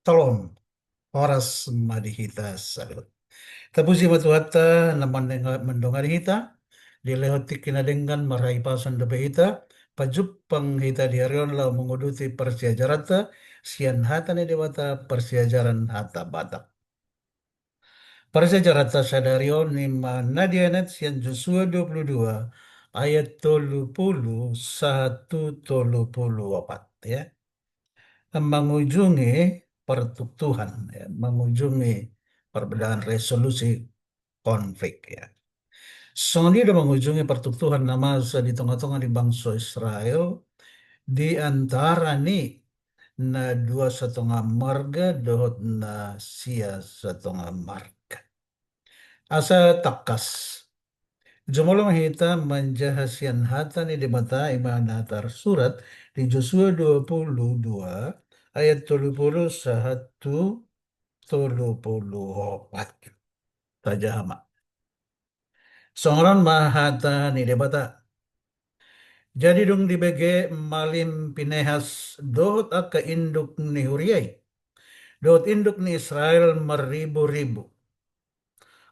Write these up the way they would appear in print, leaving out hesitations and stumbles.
Tolong, oras madihita salut. Tapusi matuhata naman mendongari hita, dilehoti kinadenggan marai pasan dobe hita, pajupang hita diarion lau menguduti persiajarata, sian hata ni dewata persiajaran hata batak. Persiajarata sadarion ni mana dianet sian Joshua 22, ayat 30, 1 34 ya. Mengunjungi pertutuhan, ya, mengunjungi perbedaan resolusi konflik ya. Soalnya udah mengunjungi pertutuhan nama di tengah-tengah di bangsa Israel di antara nih na dua setengah marga dohot na sia setengah marga. Asa takas. Jomolong hita manjahasian hata ni di mata iman hatar surat di Joshua 22 ayat 30 satu 34. Tajama. Songoran mahata ni debata. Jadi dong di BG malim pinehas dot aka induk ni huriai. Dot induk ni Israel meribu-ribu.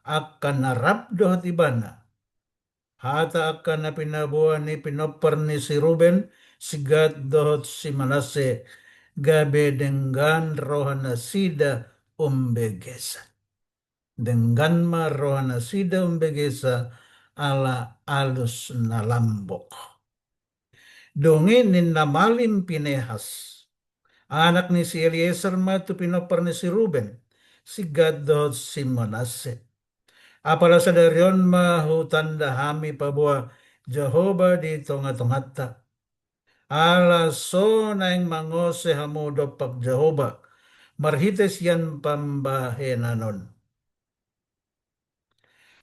Akan narap dot ibana. Hata akan na pinabuha ni pinopar ni si Ruben, si Gad dot si Manase, gabe dengan rohana sida umbegesa. Dengan ma rohana sida umbegesa ala alus na lambok. Dongin ni namalim pinehas. Anak ni si Eliezer matu pinopar ni si Ruben, si Gad dot si Manase. Apala sa darion mahutanda hami pabua Jehovah di tonga-tongata. Ala so naing mangose hamudo pag Jehovah. Marhites yan pambahenanon.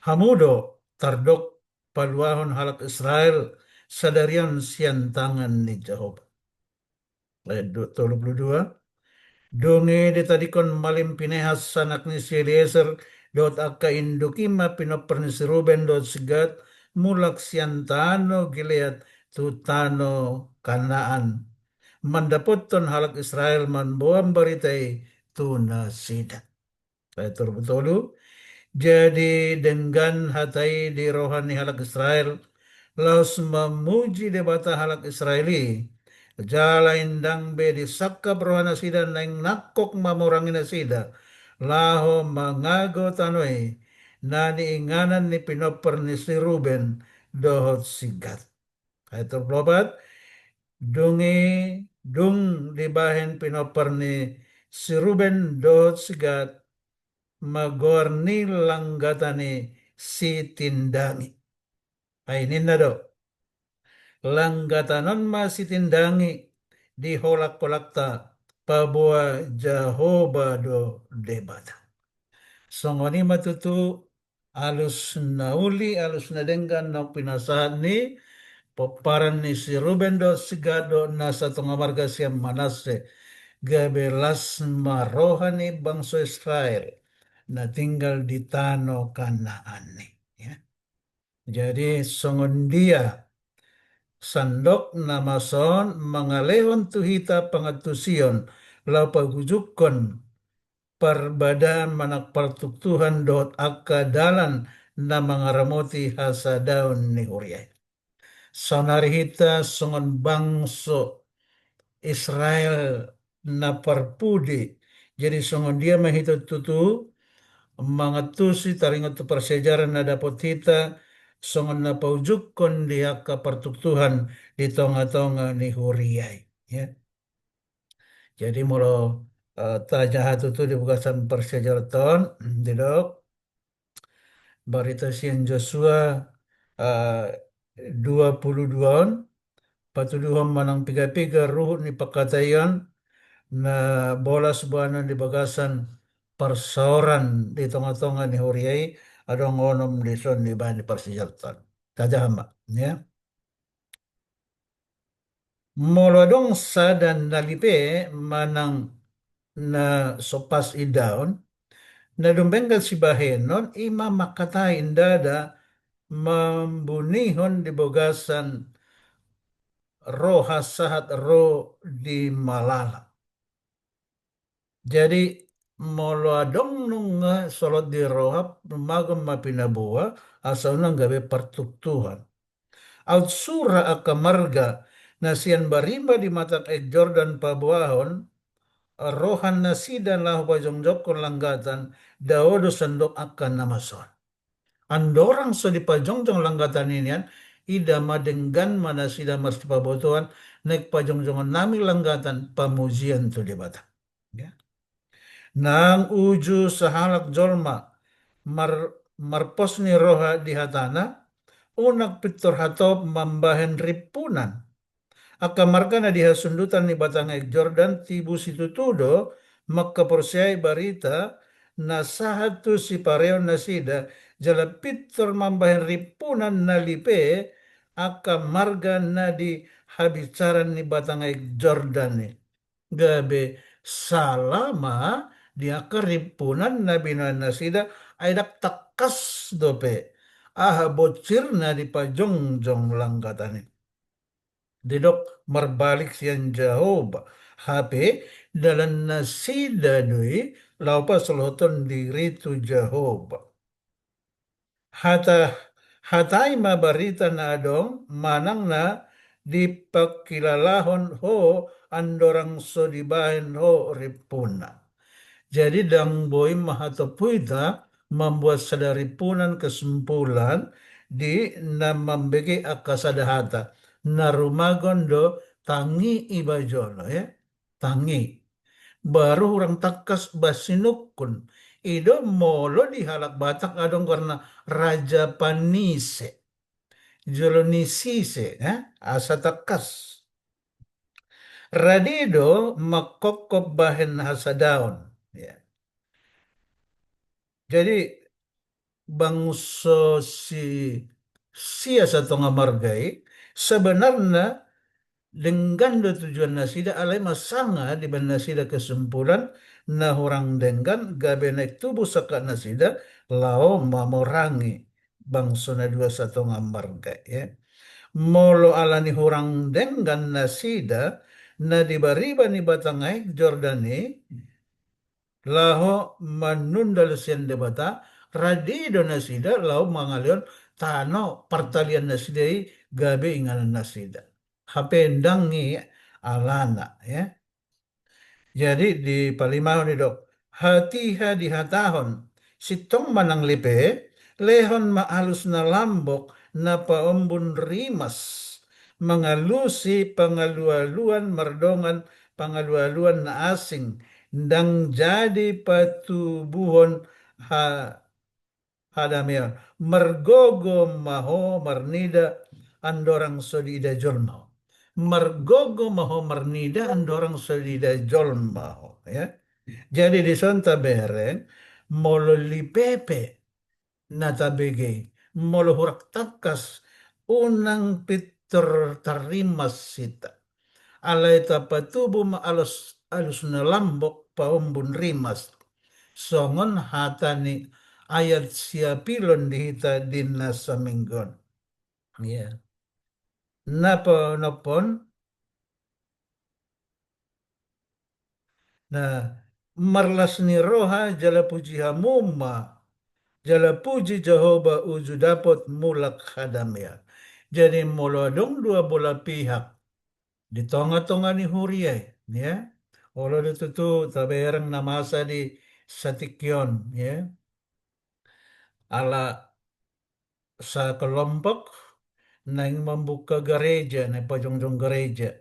Hamudo tardok paluahon halak Israel sadarian sian tangan ni Jehovah. Ayat 32. Donge de tadikon malim pinehas sanak ni si Eliezer dot akka indukima pinoper ni si Ruben dot sigat mulak siantano gilead tutano kanaan. Mandapoton halak Israel manbuam baritai tuna sida. Betul-betul. Jadi dengan hatai di rohani halak Israel, laus memuji debata halak Israeli, jala indang be di sakka rohana sida neng nakok mamorangina sida, laho mangago tanoi, nani inganan ni pinoper ni si Ruben, dohot sigat. Itu berobat, dungi dung dibahen pinoper ni si Ruben dohot sigat, magorni langgatani si tindangi. Ay ninna do. Langgatanon ma si tindangi di holak-kolakta pabua Jehovah do debata. Songoni matutu alus nauli alus nadenggan na pinasahan ni paparan ni si Ruben do sigado na sa tunga marga siyang Manase gabelas marohani bangsa Israel na tinggal di Tano Kanaan ni. Ya. Jadi songon dia sandok namason mangalehon tuhita pangatusion lau pagujukon perbadaan manak pertuktuhan dot akadalan na mangaramoti hasadaun ni huriay. Sonarihita songon bangso Israel na perpudi. Jadi songon dia mahito tutu mangatusi taringat tu persejarah na dapat hita songon na paujukon dia ka pertuktuhan di tonga-tonga ni huriay. Ya. Jadi mula tajahat itu di bukasan persejarah ton, didok, barita sian Joshua 22 patuduhan manang piga-piga ruhut ni pakatayan na bolas buanan di bagasan persoran di tengah-tengah ni huriai ada ngonom di son di bahan di persijaratan. Kajahama, ya. Molodong sa dan nalipe manang na sopas idaon na dumbenggal si bahenon ima makatai indada membunihon di bogasan roh hasahat roh di malala. Jadi molo adong nunga solot di rohap magam mapinabuha asal nang gabe pertuktuhan. Aut sura aka marga nasian barimba di mata ek Jordan pabuahon rohan nasidan lahu pajongjok kon langgatan daodo sendok akan namason. Andorang so di pajongjong langgatan inian ida madenggan mana sida mesti pabotohan naik pajongjongan nami langgatan pamujian tu di bata. Ya. Nang uju sahalak jolma mar marposni roha di hatana unak pitur hatop mambahen ripunan akamarkana diha sundutan ni batang ek Jordan tibu situ tudo maka persyai barita nasahatu si pareo nasida jala pitur mambahen ripunan nalipe akamarga na di habicaran ni batang ek Jordan ni gabe salama dia keripunan nabi nasida aidak takas dope aha bocirna di pajongjong langkatane didok marbalik sian Jehovah HP dalam nasida dui laupa soloton diri tu Jehovah hata hatai ma barita na adong manang na di pakilalahon ho andorang so dibahen ho ripuna. Jadi dang boy mahatopuita membuat sadari punan kesimpulan di namambege akasadahata narumagondo tangi ibajono ya tangi baru orang takas basinukun ido molo di halak batak adong karena raja panise jolonisise ya asa takas radido makokop bahen hasadaon ya. Jadi bangsa si sia satu ngamargai sebenarnya dengan tujuan nasida alai masanga di ban nasida kesimpulan na orang dengan gabe naik tubuh saka nasida lao mamorangi bangsa na dua satu ngamargai ya molo alani orang dengan nasida na dibariba ni batangai Jordani laho manundal sian debata radido nasida lau mangalion tano partalian nasidai gabe inganan nasida hapendangi alana ya jadi di palimahon ni dok hatiha di hatahon sitong manang lipe lehon maalus na lambok na paombun rimas mengalusi pengalualuan merdongan pengalualuan na asing ndang jadi patubuhon ha hadamion mergogo maho marnida andorang sodida jolmao mergogo maho marnida andorang sodida jolmao ya jadi di sonta bereng molo lipepe natabege molo hurak takas unang pitur tarimas sita alai tapatubu ma alus na lambok paumbun rimas songon hatani ayat siapilon dihita dinna saminggon ya napa nopon nah marlas ni roha jala puji hamuma jala puji Jehovah uju dapat mulak hadamya jadi molodong dua bola pihak di tengah-tengah ni huriai ya Olo itu tuh taberang namasa di Satikyon ya ala sekelompok nang membuka gereja na pajongjong gereja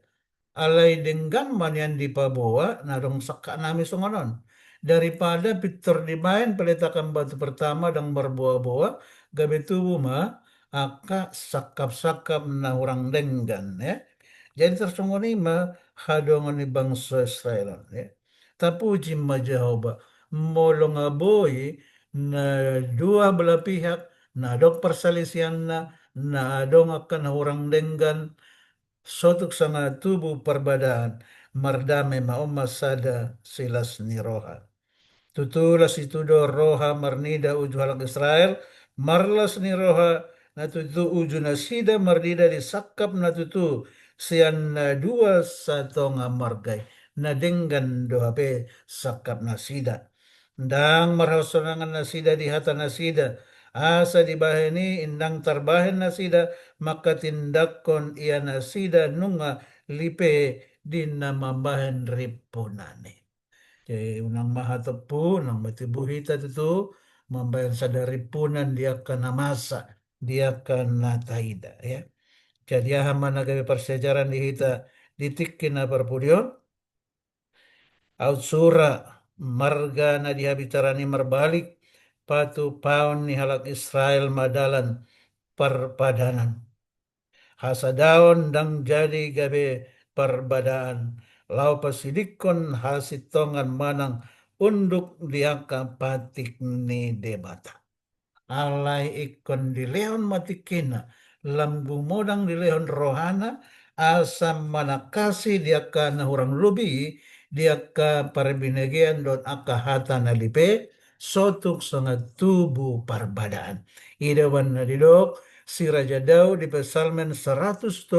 alai dengan manian di paboa nadong saka nami songonon daripada Peter dimain peletakan batu pertama dan berboa-boa gabe tubuh mah aka sakap-sakap na orang denggan ya jadi tersungguh mah hadongan ni bangsa Israel ya tapi jimma Jehovah molong aboy na dua belah pihak na dok perselisihan na adong akan orang denggan sotuk sanga tubuh perbadaan mardame maoma sada silas ni roha. Tutulas itu do roha marnida uju halak Israel marlas ni roha na tutu uju nasida marnida disakap na tutu sian na dua satonga margai. nadenggan dohape sakap nasida. Dang marhasorangan nasida di hata nasida. Asa dibahani indang tarbahen nasida maka tindakon ia nasida nunga lipe dina mambahen ripunane. Jadi unang maha tepu, unang matibuhita itu mambahen sadari punan dia kena masa, dia kena taida ya. Jadi hama nagawe persejaran di hita ditikin na perpudion, au sura marga na dihabitarani merbalik, patu paun ni halak Israel madalan perpadanan. Hasadaon dang jadi gabe perbadaan. Lau pasidikon hasitongan manang unduk diangka patik ni debata. Alai ikon di leon matikina. Lambu modang di leon rohana. Asam manakasi dia ka hurang lubi. Dia ka parbinegian don aka hata nalipe. Sotuk sangat tubuh perbadaan. Idawan nadidok si Raja Daud di Psalmen 133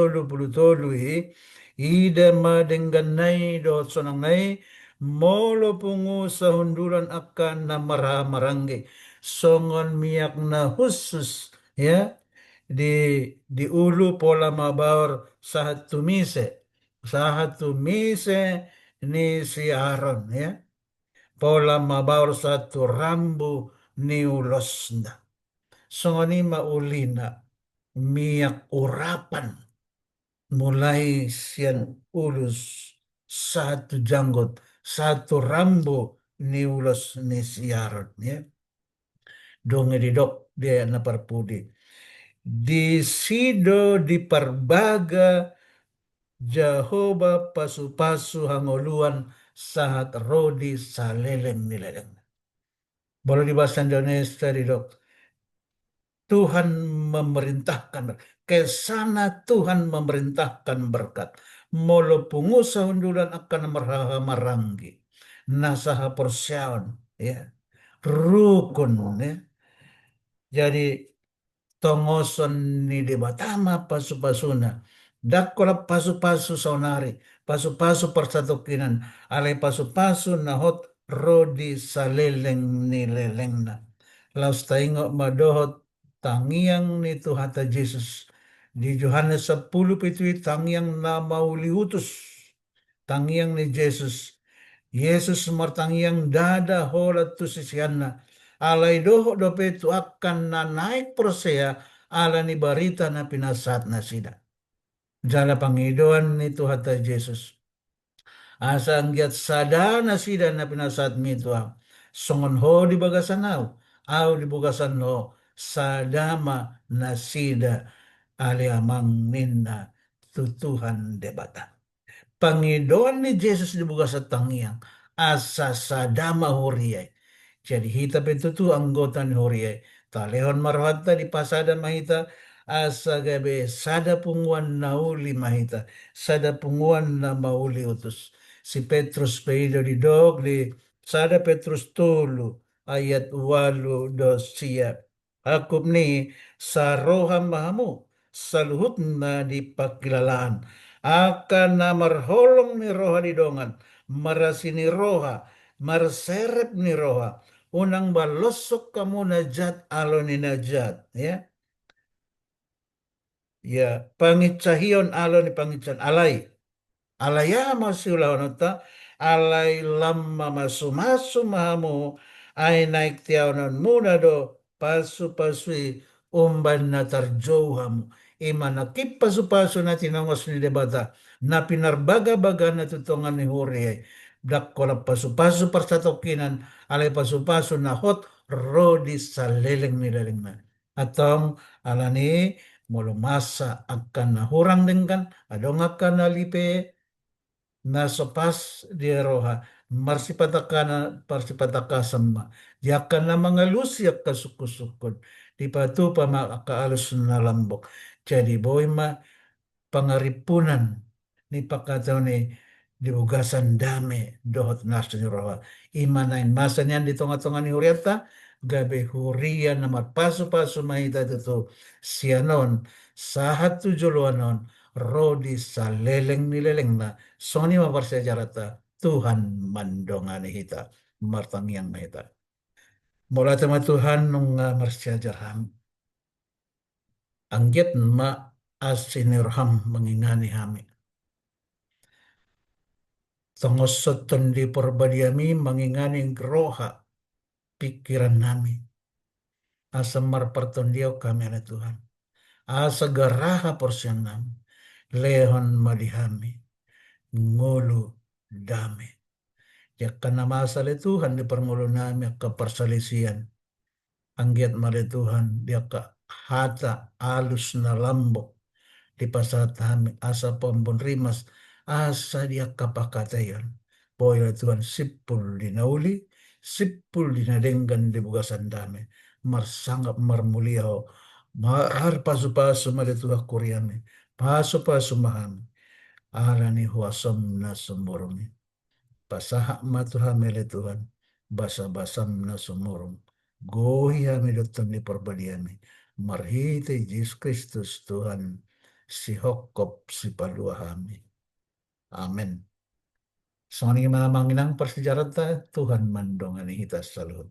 ida madenggan nai do sonang nai molo pungu sahunduran akan namara marangge songon miak na khusus ya di di ulu pola mabaur sahat tumise ni si Aaron ya pola mabaur satu rambu ni ulosna songoni maulina miak urapan mulai sian ulus satu janggut satu rambu ni ulus ni siaran ya donge di dok dia na parpudi di sido di parbaga Jehovah pasu-pasu hangoluan saat rodi saleleng nileleng. Boleh di bahasa Indonesia di dok. Tuhan memerintahkan kesana Tuhan memerintahkan berkat. Molo pungusa hundulan akan merhaha maranggi. Nasaha persyaon. Ya. Rukun. Ya. Jadi tongoson ni de batama pasu-pasuna. Dakola pasu-pasu saunari. Pasu-pasu persatukinan. Ale pasu-pasu nahot rodi saleleng ni lelengna. Laus taingok madohot tangiang ni Tuhata Yesus. Di Yohanes 10 pitui tangiang nama uliutus. Tangiang ni Yesus. Yesus martangiang dada hola tu sisianna. Alai doho dope tu akan na naik prosea ala ni barita na pinasat na sida. Jala pangidoan ni Tuhata Yesus. Asa anggiat sadana sida na pinasat mi Tuhan. Songon ho di bagasan au di bagasan ho sadama nasida ali amang ninna tutuhan debata. Pangidoan ni Jesus dibuka sa tangiang asa sadama huriay. Jadi hita betutu anggota ni huriay. Talehon marwata di pasada mahita asa gabe sada punguan nauli mahita. Sada punguan na mauli utus. Si Petrus peido di dog di sada Petrus tulu ayat walu dosia. Akub ni saroham mahamu saluhut na di pakilalaan akan marholong ni roha di dongan marasini roha marserep ni roha unang balosok kamu najat alo ni najat ya pangicahion alo ni pangican alaya masiulahon ta alai lama masu mahamu ay naik tiaunan muna do pasu-pasui umban na tarjouhamu imana kipasu-pasu na tinangos ni debata na pinarbaga-baga na tutungan ni huri dak kola pasu-pasu persatokinan alay pasu-pasu na hot rodi sa leleng ni leleng na atong alani molomasa akan na hurang dengkan adong akan na lipe na sopas di roha marsipatakana parsipataka sama diakan na mga lusyak kasukusukod di patu pa makaalus na lambok jadi boy ma pangaripunan ni pakataw ni diugasan dame dohot nasto ni roha imanain masa niyan di tonga-tonga ni huriata gabe huria na magpaso-paso mahita ito sianon sahat tujuluanon rodi sa leleng ni leleng na soni maparsejarata Tuhan mandongani hita martangiang hita. Mula tema Tuhan nunga marsiajarham. Angget ma asinirham mengingani hami. Tongosotun di perbadiami mengingani roha pikiran nami. Asa marpertondio kami ala Tuhan. Asa garaha porsian nami. Lehon madihami. Ngulu dame. Ya karena masale Tuhan di permulu nami ke perselisian. Anggiat male Tuhan dia ke hata alus na lambok di pasal kami asa pompon rimas asa dia kapakatayon. Boy Tuhan sipul dinauli, sipul dinadenggan di bugasan dame. Marsanggap marmuliao, mar pasu-pasu male Tuhan kuriame, pasu-pasu mahami. Alani huasom na sumurumi. Pasahak maturha mele Tuhan, basa-basam na sumurung. Gohi hami dotong di perbadiami. Marhite Yesus Kristus Tuhan, si hokop si palua hami. Amin. Sangani manginang persejarah ta Tuhan mandongani hita salut.